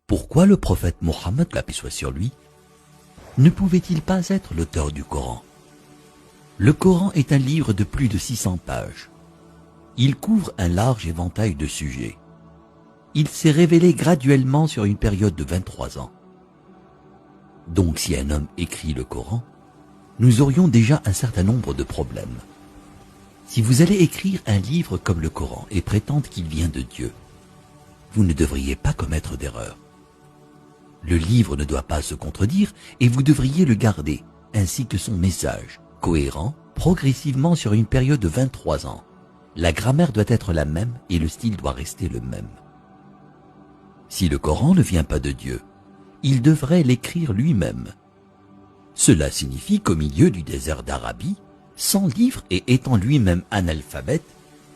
Pourquoi le prophète Mohammed, la paix soit sur lui, ne pouvait-il pas être l'auteur du Coran? Le Coran est un livre de plus de 600 pages. Il couvre un large éventail de sujets. Il s'est révélé graduellement sur une période de 23 ans. Donc si un homme écrit le Coran, nous aurions déjà un certain nombre de problèmes. Si vous allez écrire un livre comme le Coran et prétendre qu'il vient de Dieu, vous ne devriez pas commettre d'erreur. Le livre ne doit pas se contredire et vous devriez le garder, ainsi que son message, cohérent, progressivement sur une période de 23 ans. La grammaire doit être la même et le style doit rester le même. Si le Coran ne vient pas de Dieu, il devrait l'écrire lui-même. Cela signifie qu'au milieu du désert d'Arabie, sans livre et étant lui-même analphabète,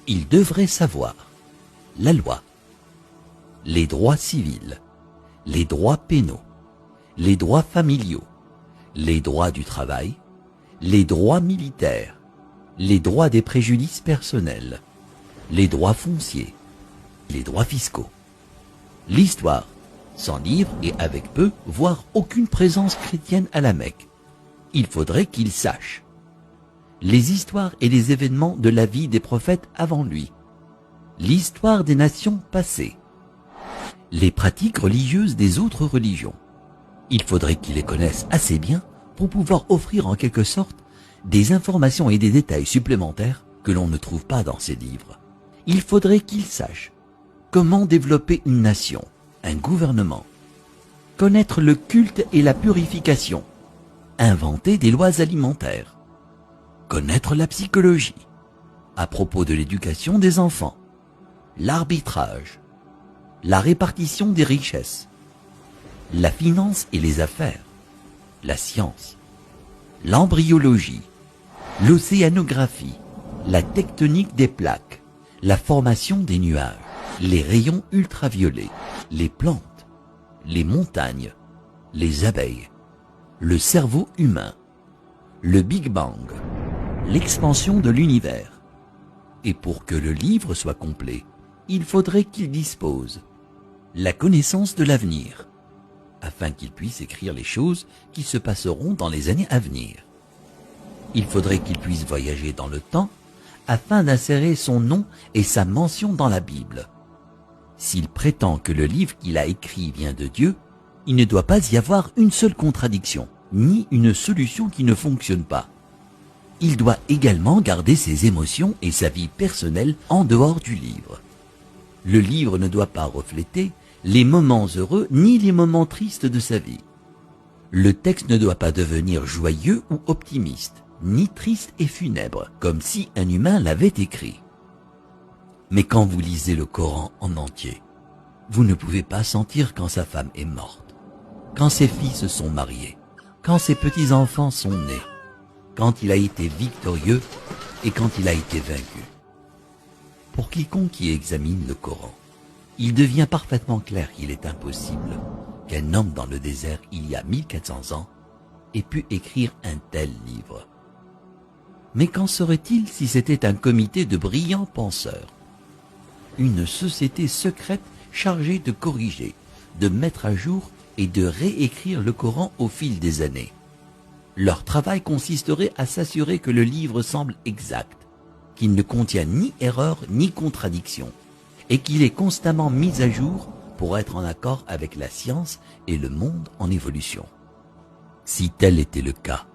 il devrait savoir la loi, les droits civils, les droits pénaux, les droits familiaux, les droits du travail, les droits militaires, les droits des préjudices personnels, les droits fonciers, les droits fiscaux, l'histoire, sans livre et avec peu, voire aucune présence chrétienne à la Mecque. Il faudrait qu'il sache les histoires et les événements de la vie des prophètes avant lui, l'histoire des nations passées, les pratiques religieuses des autres religions. Il faudrait qu'il les connaisse assez bien pour pouvoir offrir en quelque sorte des informations et des détails supplémentaires que l'on ne trouve pas dans ces livres. Il faudrait qu'il sache comment développer une nation, un gouvernement, connaître le culte et la purification, inventer des lois alimentaires, connaître la psychologie, à propos de l'éducation des enfants, l'arbitrage, la répartition des richesses, la finance et les affaires, la science, l'embryologie, l'océanographie, la tectonique des plaques, la formation des nuages, les rayons ultraviolets, les plantes, les montagnes, les abeilles, le cerveau humain, le Big Bang, l'expansion de l'univers. Et pour que le livre soit complet, il faudrait qu'il dispose la connaissance de l'avenir, afin qu'il puisse écrire les choses qui se passeront dans les années à venir. Il faudrait qu'il puisse voyager dans le temps, afin d'insérer son nom et sa mention dans la Bible. S'il prétend que le livre qu'il a écrit vient de Dieu, il ne doit pas y avoir une seule contradiction, ni une solution qui ne fonctionne pas. Il doit également garder ses émotions et sa vie personnelle en dehors du livre. Le livre ne doit pas refléter les moments heureux ni les moments tristes de sa vie. Le texte ne doit pas devenir joyeux ou optimiste, ni triste et funèbre, comme si un humain l'avait écrit. Mais quand vous lisez le Coran en entier, vous ne pouvez pas sentir quand sa femme est morte, quand ses filles se sont mariées, quand ses petits-enfants sont nés, quand il a été victorieux et quand il a été vaincu. Pour quiconque qui examine le Coran, il devient parfaitement clair qu'il est impossible qu'un homme dans le désert il y a 1400 ans ait pu écrire un tel livre. Mais qu'en serait-il si c'était un comité de brillants penseurs, une société secrète chargée de corriger, de mettre à jour et de réécrire le Coran au fil des années? Leur travail consisterait à s'assurer que le livre semble exact, qu'il ne contient ni erreur ni contradiction, et qu'il est constamment mis à jour pour être en accord avec la science et le monde en évolution. Si tel était le cas,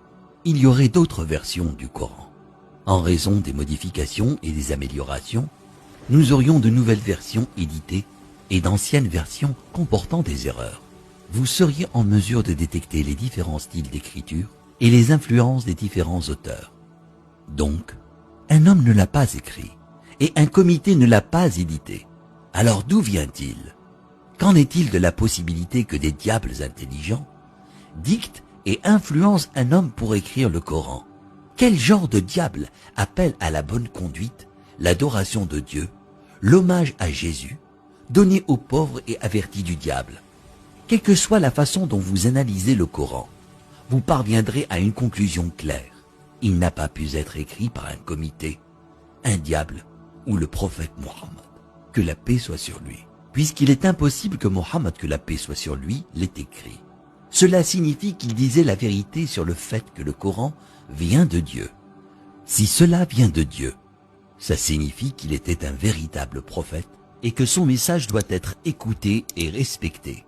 il y aurait d'autres versions du Coran. En raison des modifications et des améliorations, nous aurions de nouvelles versions éditées et d'anciennes versions comportant des erreurs. Vous seriez en mesure de détecter les différents styles d'écriture et les influences des différents auteurs. Donc, un homme ne l'a pas écrit et un comité ne l'a pas édité. Alors d'où vient-il? Qu'en est-il de la possibilité que des diables intelligents dictent et influencent un homme pour écrire le Coran? Quel genre de diable appelle à la bonne conduite, l'adoration de Dieu, l'hommage à Jésus, donné aux pauvres et averti du diable? Quelle que soit la façon dont vous analysez le Coran, vous parviendrez à une conclusion claire. Il n'a pas pu être écrit par un comité, un diable ou le prophète Mohammed. Que la paix soit sur lui. puisqu'il est impossible que Mohammed, que la paix soit sur lui, l'ait écrit. Cela signifie qu'il disait la vérité sur le fait que le Coran vient de Dieu. Si cela vient de Dieu, ça signifie qu'il était un véritable prophète et que son message doit être écouté et respecté.